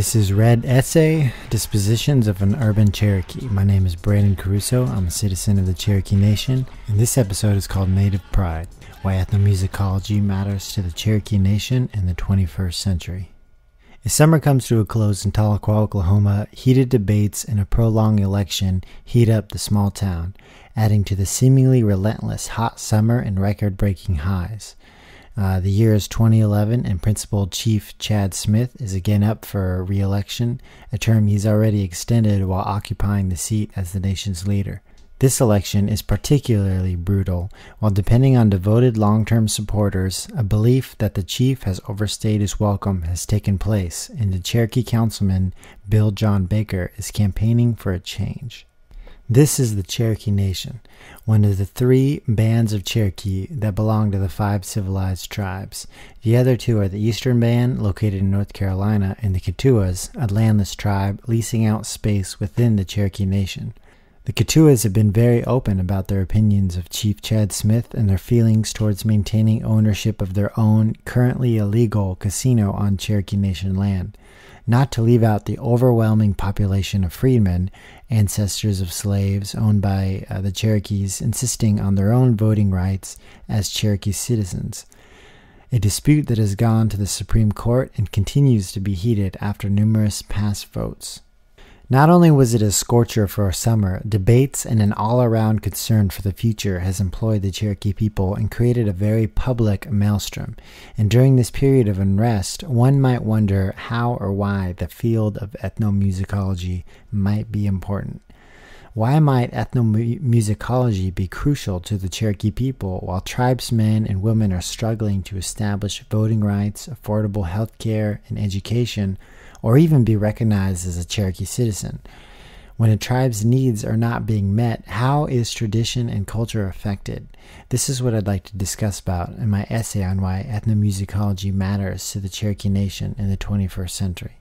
This is Red Essay, Dispositions of an Urban Cherokee. My name is Brandon Caruso. I'm a citizen of the Cherokee Nation, and this episode is called Native Pride, Why Ethnomusicology Matters to the Cherokee Nation in the 21st Century. As summer comes to a close in Tahlequah, Oklahoma, heated debates and a prolonged election heat up the small town, adding to the seemingly relentless hot summer and record-breaking highs. The year is 2011, and Principal Chief Chad Smith is again up for re-election, a term he's already extended while occupying the seat as the nation's leader. This election is particularly brutal, while depending on devoted long-term supporters, a belief that the chief has overstayed his welcome has taken place, and the Cherokee councilman Bill John Baker is campaigning for a change. This is the Cherokee Nation, one of the three bands of Cherokee that belong to the 5 civilized tribes. The other two are the Eastern Band, located in North Carolina, and the Kituas, a landless tribe leasing out space within the Cherokee Nation. The Kituas have been very open about their opinions of Chief Chad Smith and their feelings towards maintaining ownership of their own, currently illegal, casino on Cherokee Nation land. Not to leave out the overwhelming population of freedmen, ancestors of slaves owned by the Cherokees, insisting on their own voting rights as Cherokee citizens. A dispute that has gone to the Supreme Court and continues to be heated after numerous past votes. Not only was it a scorcher for a summer, debates and an all-around concern for the future has employed the Cherokee people and created a very public maelstrom. And during this period of unrest, one might wonder how or why the field of ethnomusicology might be important. Why might ethnomusicology be crucial to the Cherokee people while tribesmen and women are struggling to establish voting rights, affordable health care, and education, or even be recognized as a Cherokee citizen? When a tribe's needs are not being met, how is tradition and culture affected? This is what I'd like to discuss about in my essay on why ethnomusicology matters to the Cherokee Nation in the 21st century.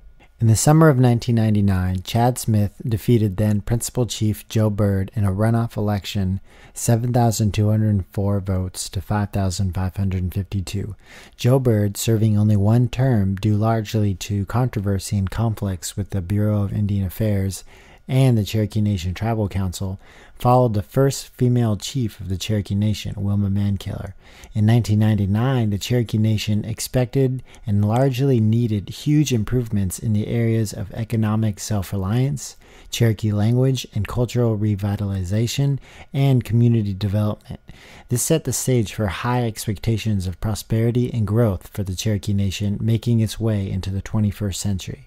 In the summer of 1999, Chad Smith defeated then Principal Chief Joe Byrd in a runoff election, 7,204 votes to 5,552. Joe Byrd, serving only one term due largely to controversy and conflicts with the Bureau of Indian Affairs and the Cherokee Nation Tribal Council, followed the first female chief of the Cherokee Nation, Wilma Mankiller. In 1999, the Cherokee Nation expected and largely needed huge improvements in the areas of economic self-reliance, Cherokee language and cultural revitalization, and community development. This set the stage for high expectations of prosperity and growth for the Cherokee Nation making its way into the 21st century.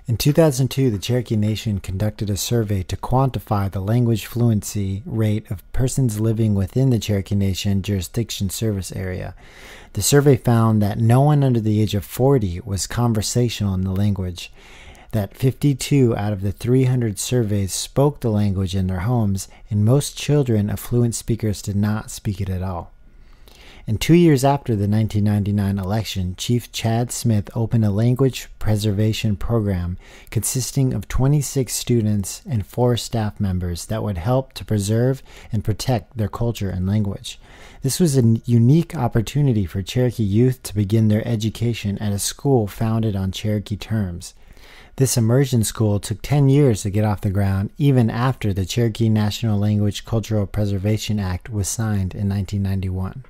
In 2002, the Cherokee Nation conducted a survey to quantify the language fluency rate of persons living within the Cherokee Nation jurisdiction service area. The survey found that no one under the age of 40 was conversational in the language, that 52 out of the 300 surveys spoke the language in their homes, and most children of fluent speakers did not speak it at all. And 2 years after the 1999 election, Chief Chad Smith opened a language preservation program consisting of 26 students and 4 staff members that would help to preserve and protect their culture and language. This was a unique opportunity for Cherokee youth to begin their education at a school founded on Cherokee terms. This immersion school took 10 years to get off the ground, even after the Cherokee National Language Cultural Preservation Act was signed in 1991.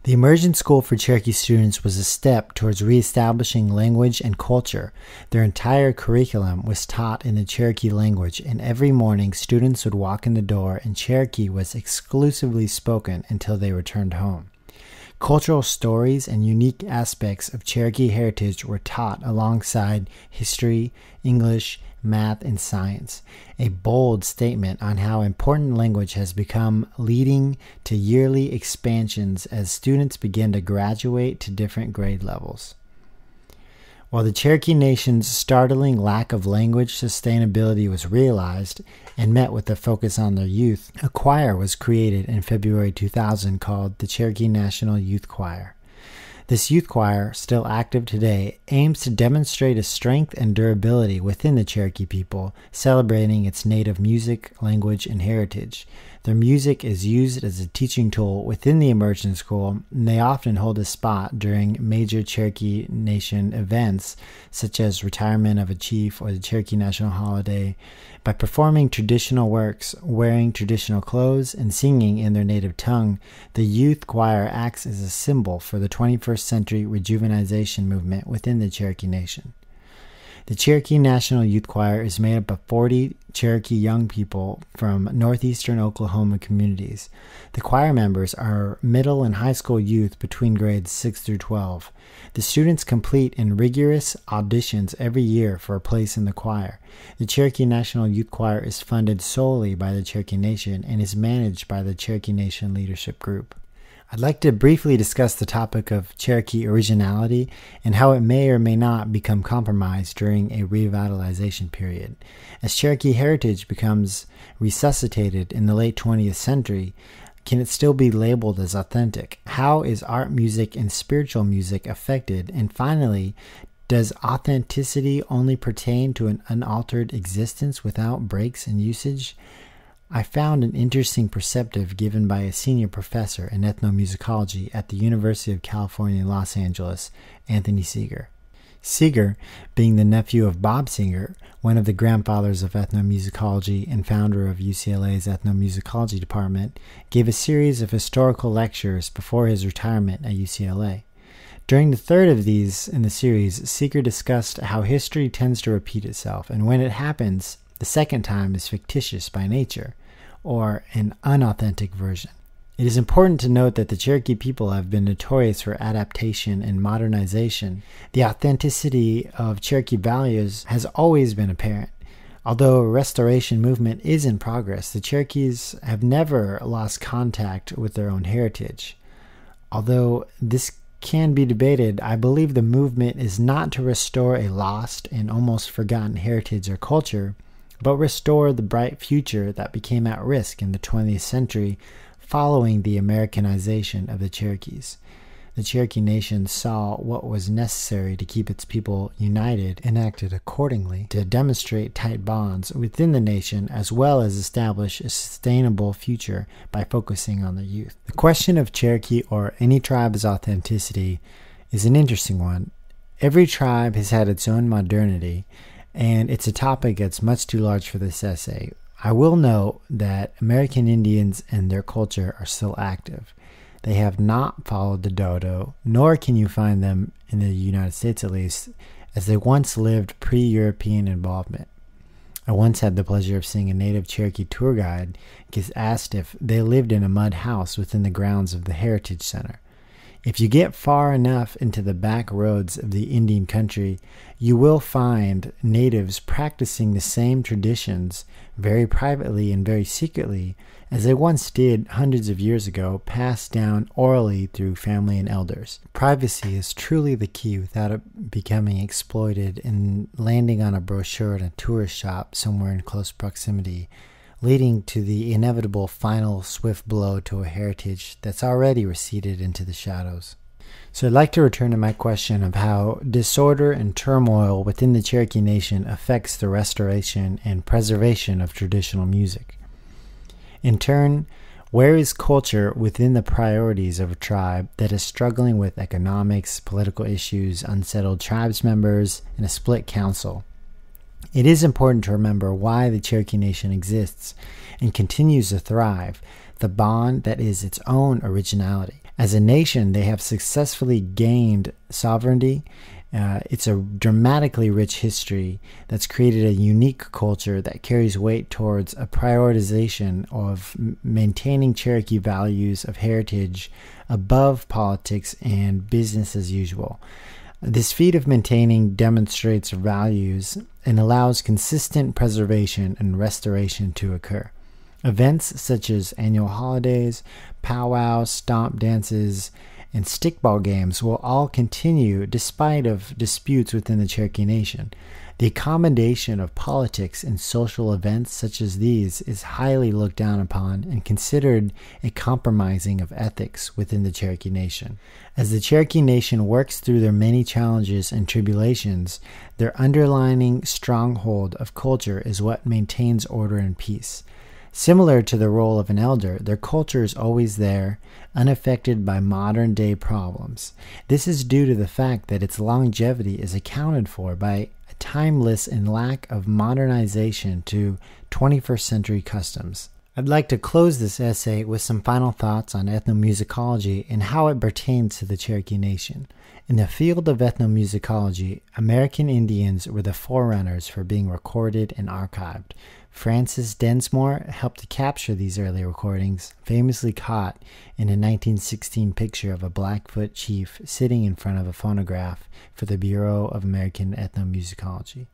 The Immersion School for Cherokee students was a step towards reestablishing language and culture. Their entire curriculum was taught in the Cherokee language, and every morning students would walk in the door and Cherokee was exclusively spoken until they returned home. Cultural stories and unique aspects of Cherokee heritage were taught alongside history, English, math, and science. A bold statement on how important language has become, leading to yearly expansions as students begin to graduate to different grade levels. While the Cherokee Nation's startling lack of language sustainability was realized and met with a focus on their youth, a choir was created in February 2000 called the Cherokee National Youth Choir. This youth choir, still active today, aims to demonstrate a strength and durability within the Cherokee people, celebrating its native music, language, and heritage. Their music is used as a teaching tool within the immersion school, and they often hold a spot during major Cherokee Nation events, such as retirement of a chief or the Cherokee National Holiday. By performing traditional works, wearing traditional clothes, and singing in their native tongue, the youth choir acts as a symbol for the 21st century rejuvenization movement within the Cherokee Nation. The Cherokee National Youth Choir is made up of 40 Cherokee young people from northeastern Oklahoma communities. The choir members are middle and high school youth between grades 6 through 12. The students compete in rigorous auditions every year for a place in the choir. The Cherokee National Youth Choir is funded solely by the Cherokee Nation and is managed by the Cherokee Nation Leadership Group. I'd like to briefly discuss the topic of Cherokee originality and how it may or may not become compromised during a revitalization period. As Cherokee heritage becomes resuscitated in the late 20th century, can it still be labeled as authentic? How is art, music, and spiritual music affected? And finally, does authenticity only pertain to an unaltered existence without breaks in usage? I found an interesting perspective given by a senior professor in ethnomusicology at the University of California, Los Angeles, Anthony Seeger. Seeger, being the nephew of Bob Seeger, one of the grandfathers of ethnomusicology and founder of UCLA's ethnomusicology department, gave a series of historical lectures before his retirement at UCLA. During the third of these in the series, Seeger discussed how history tends to repeat itself, and when it happens, the second time is fictitious by nature, or an unauthentic version. It is important to note that the Cherokee people have been notorious for adaptation and modernization. The authenticity of Cherokee values has always been apparent. Although a restoration movement is in progress, the Cherokees have never lost contact with their own heritage. Although this can be debated, I believe the movement is not to restore a lost and almost forgotten heritage or culture, but restore the bright future that became at risk in the 20th century following the Americanization of the Cherokees. The Cherokee Nation saw what was necessary to keep its people united and acted accordingly to demonstrate tight bonds within the nation as well as establish a sustainable future by focusing on the youth. The question of Cherokee or any tribe's authenticity is an interesting one. Every tribe has had its own modernity, and it's a topic that's much too large for this essay. I will note that American Indians and their culture are still active. They have not followed the dodo, nor can you find them in the United States at least, as they once lived pre-European involvement. I once had the pleasure of seeing a native Cherokee tour guide get asked if they lived in a mud house within the grounds of the Heritage Center. If you get far enough into the back roads of the Indian country, you will find natives practicing the same traditions very privately and very secretly as they once did hundreds of years ago, passed down orally through family and elders. Privacy is truly the key without it becoming exploited and landing on a brochure in a tourist shop somewhere in close proximity, leading to the inevitable final swift blow to a heritage that's already receded into the shadows. So I'd like to return to my question of how disorder and turmoil within the Cherokee Nation affects the restoration and preservation of traditional music. In turn, where is culture within the priorities of a tribe that is struggling with economics, political issues, unsettled tribes members, and a split council? It is important to remember why the Cherokee Nation exists and continues to thrive, the bond that is its own originality. As a nation, they have successfully gained sovereignty. It's a dramatically rich history that's created a unique culture that carries weight towards a prioritization of maintaining Cherokee values of heritage above politics and business as usual. This feat of maintaining demonstrates values and allows consistent preservation and restoration to occur. Events such as annual holidays, powwows, stomp dances, and stickball games will all continue despite of disputes within the Cherokee Nation. The accommodation of politics in social events such as these is highly looked down upon and considered a compromising of ethics within the Cherokee Nation. As the Cherokee Nation works through their many challenges and tribulations, their underlying stronghold of culture is what maintains order and peace. Similar to the role of an elder, their culture is always there, unaffected by modern-day problems. This is due to the fact that its longevity is accounted for by a timeless and lack of modernization to 21st century customs. I'd like to close this essay with some final thoughts on ethnomusicology and how it pertains to the Cherokee Nation. In the field of ethnomusicology, American Indians were the forerunners for being recorded and archived. Francis Densmore helped to capture these early recordings, famously caught in a 1916 picture of a Blackfoot chief sitting in front of a phonograph for the Bureau of American Ethnomusicology.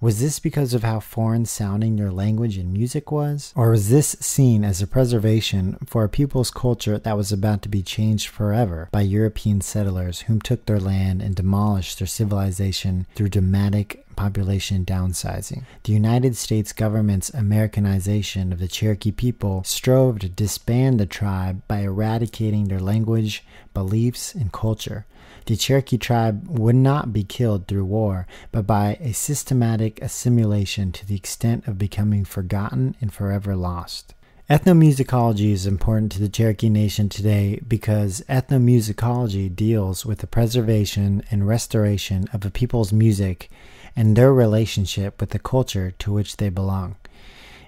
Was this because of how foreign-sounding their language and music was? Or was this seen as a preservation for a people's culture that was about to be changed forever by European settlers whom took their land and demolished their civilization through dramatic population downsizing? The United States government's Americanization of the Cherokee people strove to disband the tribe by eradicating their language, beliefs, and culture. The Cherokee tribe would not be killed through war, but by a systematic assimilation to the extent of becoming forgotten and forever lost. Ethnomusicology is important to the Cherokee Nation today because ethnomusicology deals with the preservation and restoration of a people's music and their relationship with the culture to which they belong.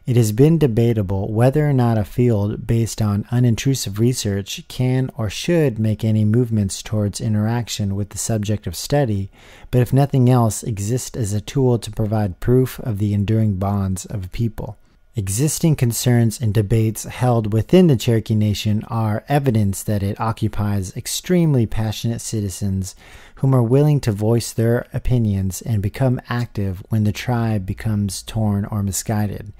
It has been debatable whether or not a field based on unintrusive research can or should make any movements towards interaction with the subject of study, but if nothing else, exist as a tool to provide proof of the enduring bonds of a people. Existing concerns and debates held within the Cherokee Nation are evidence that it occupies extremely passionate citizens whom are willing to voice their opinions and become active when the tribe becomes torn or misguided.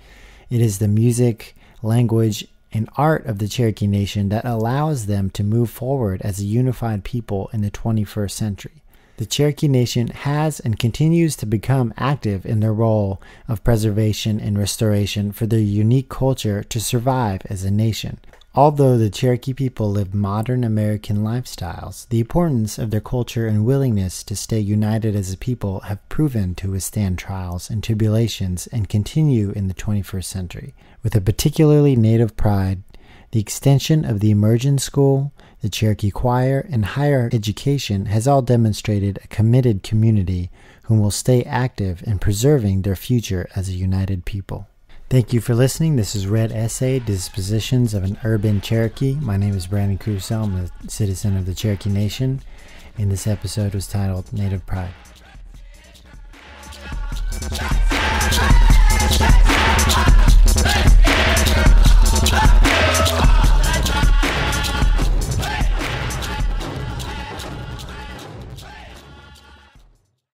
It is the music, language, and art of the Cherokee Nation that allows them to move forward as a unified people in the 21st century. The Cherokee Nation has and continues to become active in their role of preservation and restoration for their unique culture to survive as a nation. Although the Cherokee people live modern American lifestyles, the importance of their culture and willingness to stay united as a people have proven to withstand trials and tribulations and continue in the 21st century. With a particularly native pride, the extension of the immersion school, the Cherokee Choir, and higher education has all demonstrated a committed community whom will stay active in preserving their future as a united people. Thank you for listening. This is Read Essay, Dispositions of an Urban Cherokee. My name is Brandon Crusoe. I'm a citizen of the Cherokee Nation, and this episode was titled Native Pride.